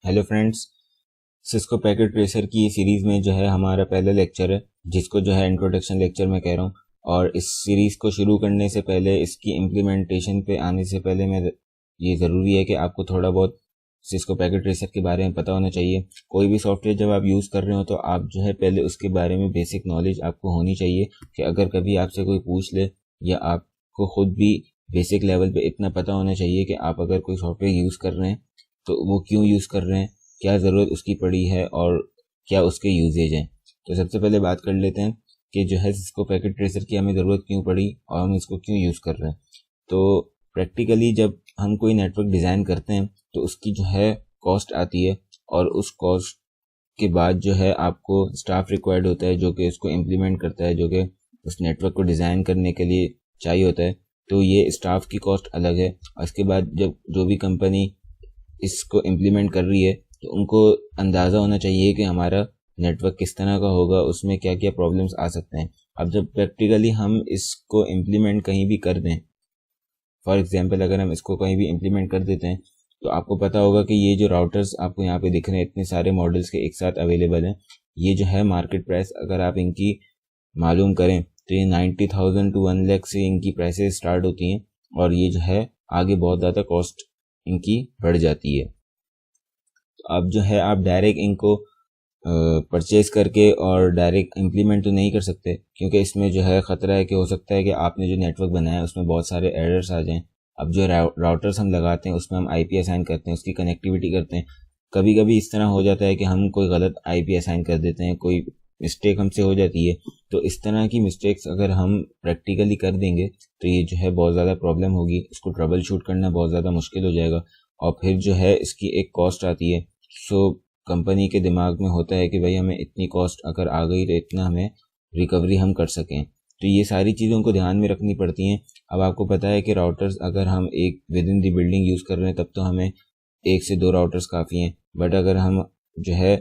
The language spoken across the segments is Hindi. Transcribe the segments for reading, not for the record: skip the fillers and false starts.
Hello friends, Cisco packet tracer की सीरीज़ में जो है हमारा पहला लेक्चर है, जिसको जो है इंट्रोडक्शन लेक्चर मैं कह रहा हूँ। और इस सीरीज़ को शुरू करने से पहले, इसकी इम्प्लीमेंटेशन पे आने से पहले मैं ये ज़रूरी है कि आपको थोड़ा बहुत सिस्को पैकेट ट्रेसर के बारे में पता होना चाहिए। कोई भी सॉफ्टवेयर जब आप यूज़ कर रहे हो तो आप जो है पहले उसके बारे में बेसिक नॉलेज आपको होनी चाहिए कि अगर कभी आपसे कोई पूछ ले, या आपको खुद भी बेसिक लेवल पे इतना पता होना चाहिए कि आप अगर कोई सॉफ्टवेयर यूज़ कर रहे हैं तो वो क्यों यूज़ कर रहे हैं, क्या ज़रूरत उसकी पड़ी है और क्या उसके यूजेज हैं। तो सबसे पहले बात कर लेते हैं कि जो है सिस्को पैकेट ट्रेसर की हमें ज़रूरत क्यों पड़ी और हम इसको क्यों यूज़ कर रहे हैं। तो प्रैक्टिकली जब हम कोई नेटवर्क डिज़ाइन करते हैं तो उसकी जो है कॉस्ट आती है, और उस कॉस्ट के बाद जो है आपको स्टाफ रिक्वायर्ड होता है जो कि उसको इम्प्लीमेंट करता है, जो कि उस नेटवर्क को डिज़ाइन करने के लिए चाहिए होता है। तो ये स्टाफ की कॉस्ट अलग है। और इसके बाद जब जो भी कंपनी इसको इम्प्लीमेंट कर रही है तो उनको अंदाज़ा होना चाहिए कि हमारा नेटवर्क किस तरह का होगा, उसमें क्या क्या प्रॉब्लम्स आ सकते हैं। अब जब प्रैक्टिकली हम इसको इम्प्लीमेंट कहीं भी कर दें, फॉर एग्जांपल अगर हम इसको कहीं भी इम्प्लीमेंट कर देते हैं तो आपको पता होगा कि ये जो राउटर्स आपको यहाँ पे दिख रहे हैं, इतने सारे मॉडल्स के एक साथ अवेलेबल हैं। ये जो है मार्केट प्राइस अगर आप इनकी मालूम करें तो ये 90,000 to 1 लाख से इनकी प्राइसेस स्टार्ट होती हैं, और ये जो है आगे बहुत ज़्यादा कॉस्ट इनकी बढ़ जाती है। तो अब जो है आप डायरेक्ट इनको परचेज करके और डायरेक्ट इम्प्लीमेंट तो नहीं कर सकते, क्योंकि इसमें जो है ख़तरा है कि हो सकता है कि आपने जो नेटवर्क बनाया है उसमें बहुत सारे एरर्स आ जाएं। अब जो राउटर्स हम लगाते हैं उसमें हम आईपी असाइन करते हैं, उसकी कनेक्टिविटी करते हैं। कभी कभी इस तरह हो जाता है कि हम कोई गलत आईपी असाइन कर देते हैं, कोई मिस्टेक हमसे हो जाती है। तो इस तरह की मिस्टेक्स अगर हम प्रैक्टिकली कर देंगे तो ये जो है बहुत ज़्यादा प्रॉब्लम होगी, इसको ट्रबल शूट करना बहुत ज़्यादा मुश्किल हो जाएगा। और फिर जो है इसकी एक कॉस्ट आती है। सो कंपनी के दिमाग में होता है कि भाई हमें इतनी कॉस्ट अगर आ गई तो इतना हमें रिकवरी हम कर सकें। तो ये सारी चीज़ों को ध्यान में रखनी पड़ती हैं। अब आपको पता है कि राउटर्स अगर हम एक with in the building use कर रहे हैं तब तो हमें 1 से 2 राउटर्स काफ़ी हैं। बट अगर हम जो है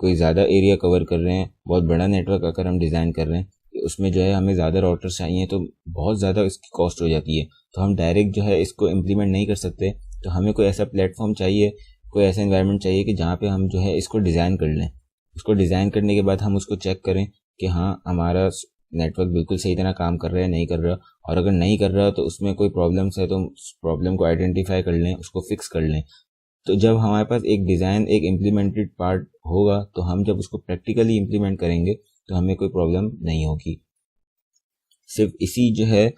कोई ज़्यादा एरिया कवर कर रहे हैं, बहुत बड़ा नेटवर्क अगर हम डिज़ाइन कर रहे हैं तो उसमें जो है हमें ज़्यादा राउटर्स चाहिए, तो बहुत ज़्यादा इसकी कॉस्ट हो जाती है। तो हम डायरेक्ट जो है इसको इम्प्लीमेंट नहीं कर सकते। तो हमें कोई ऐसा प्लेटफॉर्म चाहिए, कोई ऐसा एनवायरनमेंट चाहिए कि जहाँ पे हम जो है इसको डिज़ाइन कर लें। उसको डिज़ाइन करने के बाद हम उसको चेक करें कि हाँ हमारा नेटवर्क बिल्कुल सही तरह काम कर रहा है, नहीं कर रहा। और अगर नहीं कर रहा तो उसमें कोई प्रॉब्लम्स है तो उस प्रॉब्लम को आइडेंटिफाई कर लें, उसको फिक्स कर लें। तो जब हमारे पास एक डिज़ाइन, एक इम्प्लीमेंटेड पार्ट होगा तो हम जब उसको प्रैक्टिकली इम्प्लीमेंट करेंगे तो हमें कोई प्रॉब्लम नहीं होगी। सिर्फ इसी जो है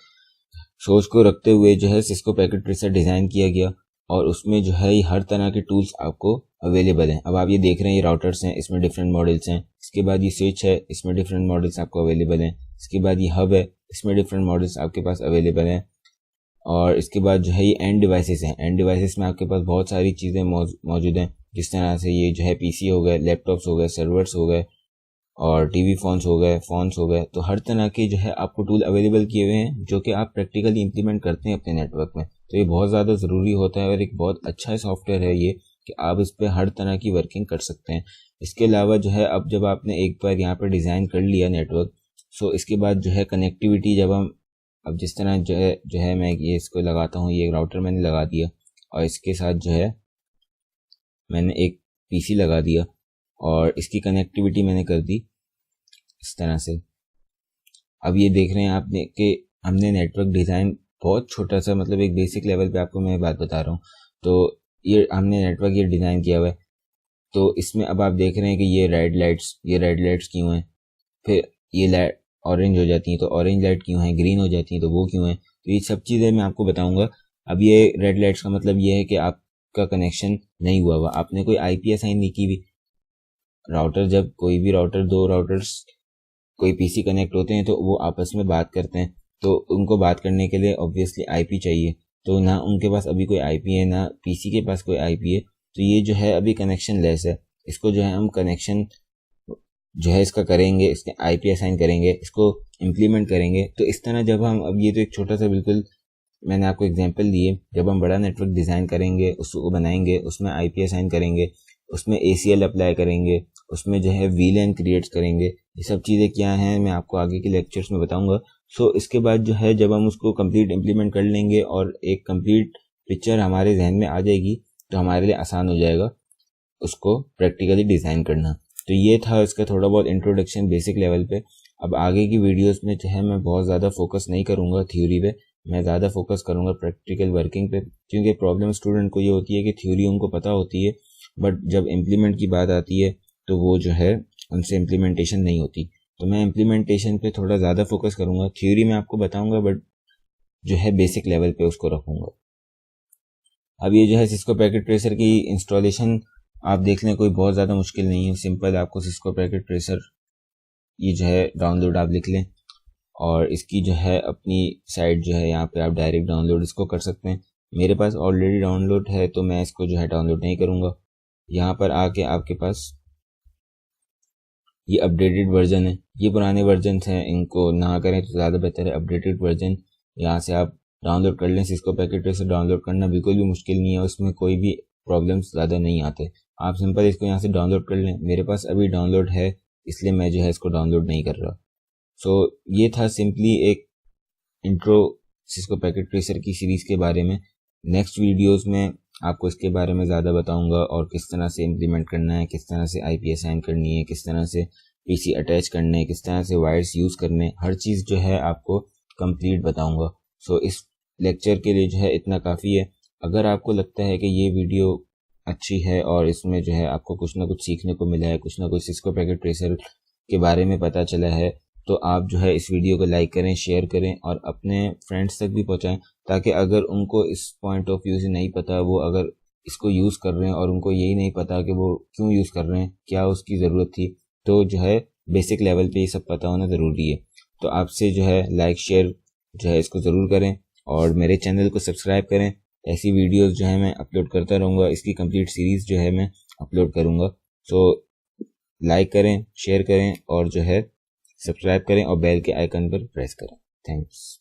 सोच को रखते हुए जो है सिस्को पैकेट ट्रेसर डिज़ाइन किया गया, और उसमें जो है ये हर तरह के टूल्स आपको अवेलेबल हैं। अब आप ये देख रहे हैं, ये राउटर्स हैं, इसमें डिफरेंट मॉडल्स हैं। इसके बाद ये स्विच है, इसमें डिफरेंट मॉडल्स आपको अवेलेबल हैं। इसके बाद ये हब है, इसमें डिफरेंट मॉडल्स आपके पास अवेलेबल हैं। और इसके बाद जो है ये एंड डिवाइसेस हैं। एंड डिवाइसेस में आपके पास बहुत सारी चीज़ें मौजूद हैं, जिस तरह से ये जो है पीसी हो गए, लैपटॉप्स हो गए, सर्वर्स हो गए, और टीवी फ़ोन्स हो गए। तो हर तरह के जो है आपको टूल अवेलेबल किए हुए हैं जो कि आप प्रैक्टिकली इम्प्लीमेंट करते हैं अपने नेटवर्क में। तो ये बहुत ज़्यादा ज़रूरी होता है और एक बहुत अच्छा सॉफ्टवेयर है ये, कि आप इस पर हर तरह की वर्किंग कर सकते हैं। इसके अलावा जो है अब जब आपने एक बार यहाँ पर डिज़ाइन कर लिया नेटवर्क, सो इसके बाद जो है कनेक्टिविटी जब हम, अब जिस तरह जो है मैं ये इसको लगाता हूँ, ये राउटर मैंने लगा दिया और इसके साथ जो है मैंने एक पीसी लगा दिया और इसकी कनेक्टिविटी मैंने कर दी इस तरह से। अब ये देख रहे हैं आपने कि हमने नेटवर्क डिज़ाइन बहुत छोटा सा, मतलब एक बेसिक लेवल पे आपको मैं बात बता रहा हूँ। तो ये हमने नेटवर्क ये डिज़ाइन किया हुआ है। तो इसमें अब आप देख रहे हैं कि ये रेड लाइट्स क्यों हैं, फिर ये लाइट ऑरेंज हो जाती हैं तो ऑरेंज लाइट क्यों है, ग्रीन हो जाती हैं तो वो क्यों है। तो ये सब चीज़ें मैं आपको बताऊंगा। अब ये रेड लाइट्स का मतलब ये है कि आपका कनेक्शन नहीं हुआ, आपने कोई आईपी असाइन नहीं की हुई। राउटर, जब कोई भी राउटर, दो राउटर्स कोई पीसी कनेक्ट होते हैं तो वो आपस में बात करते हैं, तो उनको बात करने के लिए ऑब्वियसली आईपी चाहिए। तो ना उनके पास अभी कोई आईपी है, ना पीसी के पास कोई आईपी है। तो ये जो है अभी कनेक्शन लेस है। इसको जो है हम कनेक्शन जो है इसका करेंगे, इसके आईपी असाइन करेंगे, इसको इम्प्लीमेंट करेंगे। तो इस तरह जब हम, अब ये तो एक छोटा सा बिल्कुल मैंने आपको एग्जांपल दिए, जब हम बड़ा नेटवर्क डिज़ाइन करेंगे, उसको बनाएंगे, उसमें आईपी असाइन करेंगे, उसमें एसीएल अप्लाई करेंगे, उसमें जो है वीलैन क्रिएट्स करेंगे। ये सब चीज़ें क्या हैं मैं आपको आगे के लेक्चर्स में बताऊंगा। सो इसके बाद जो है जब हम उसको कंप्लीट इम्प्लीमेंट कर लेंगे और एक कंप्लीट पिक्चर हमारे जहन में आ जाएगी तो हमारे लिए आसान हो जाएगा। उसको प्रैक्टिकली डिज़ाइन करना। तो ये था इसका थोड़ा बहुत इंट्रोडक्शन बेसिक लेवल पे। अब आगे की वीडियोस में जो है मैं बहुत ज़्यादा फोकस नहीं करूँगा थ्योरी पे, मैं ज़्यादा फोकस करूँगा प्रैक्टिकल वर्किंग पे, क्योंकि प्रॉब्लम स्टूडेंट को ये होती है कि थ्योरी उनको पता होती है बट जब इम्प्लीमेंट की बात आती है तो वो जो है उनसे इम्प्लीमेंटेशन नहीं होती। तो मैं इम्प्लीमेंटेशन पे थोड़ा ज़्यादा फोकस करूँगा, थ्योरी में आपको बताऊँगा बट जो है बेसिक लेवल पे उसको रखूँगा। अब ये जो है सिस्को पैकेट ट्रेसर की इंस्टॉलेशन आप देख लें, कोई बहुत ज़्यादा मुश्किल नहीं है, सिंपल आपको सिस्को पैकेट ट्रेसर ये जो है डाउनलोड आप लिख लें और इसकी जो है अपनी साइट जो है यहाँ पे आप डायरेक्ट डाउनलोड इसको कर सकते हैं। मेरे पास ऑलरेडी डाउनलोड है तो मैं इसको जो है डाउनलोड नहीं करूँगा। यहाँ पर आके आपके पास ये अपडेटेड वर्जन है, ये पुराने वर्जन हैं, इनको ना करें तो ज़्यादा बेहतर है। अपडेटेड वर्जन यहाँ से आप डाउनलोड कर लें। सिस्को पैकेट ट्रेसर डाउनलोड करना बिल्कुल भी मुश्किल नहीं है, उसमें कोई भी प्रॉब्लम्स ज़्यादा नहीं आते। आप सिंपल इसको यहाँ से डाउनलोड कर लें। मेरे पास अभी डाउनलोड है इसलिए मैं जो है इसको डाउनलोड नहीं कर रहा। सो ये था सिंपली एक इंट्रो सिस्को पैकेट ट्रेसर की सीरीज़ के बारे में। नेक्स्ट वीडियोस में आपको इसके बारे में ज़्यादा बताऊंगा और किस तरह से इम्प्लीमेंट करना है, किस तरह से IP असाइन करनी है, किस तरह से PC अटैच करने हैं, किस तरह से वायर्स यूज़ करने, हर चीज़ जो है आपको कंप्लीट बताऊंगा। सो इस लेक्चर के लिए जो है इतना काफ़ी है। अगर आपको लगता है कि ये वीडियो अच्छी है और इसमें जो है आपको कुछ ना कुछ सीखने को मिला है, कुछ ना कुछ सिस्को पैकेट ट्रेसर के बारे में पता चला है, तो आप जो है इस वीडियो को लाइक करें, शेयर करें और अपने फ्रेंड्स तक भी पहुंचाएं, ताकि अगर उनको इस पॉइंट ऑफ व्यू से नहीं पता, वो अगर इसको यूज़ कर रहे हैं और उनको यही नहीं पता कि वो क्यों यूज़ कर रहे हैं, क्या उसकी ज़रूरत थी, तो जो है बेसिक लेवल पे ये सब पता होना ज़रूरी है। तो आपसे जो है लाइक शेयर जो है इसको ज़रूर करें और मेरे चैनल को सब्सक्राइब करें। ऐसी वीडियोज़ जो है मैं अपलोड करता रहूँगा, इसकी कंप्लीट सीरीज़ जो है मैं अपलोड करूँगा। सो लाइक करें, शेयर करें और जो है सब्सक्राइब करें और बेल के आइकन पर प्रेस करें। थैंक्स।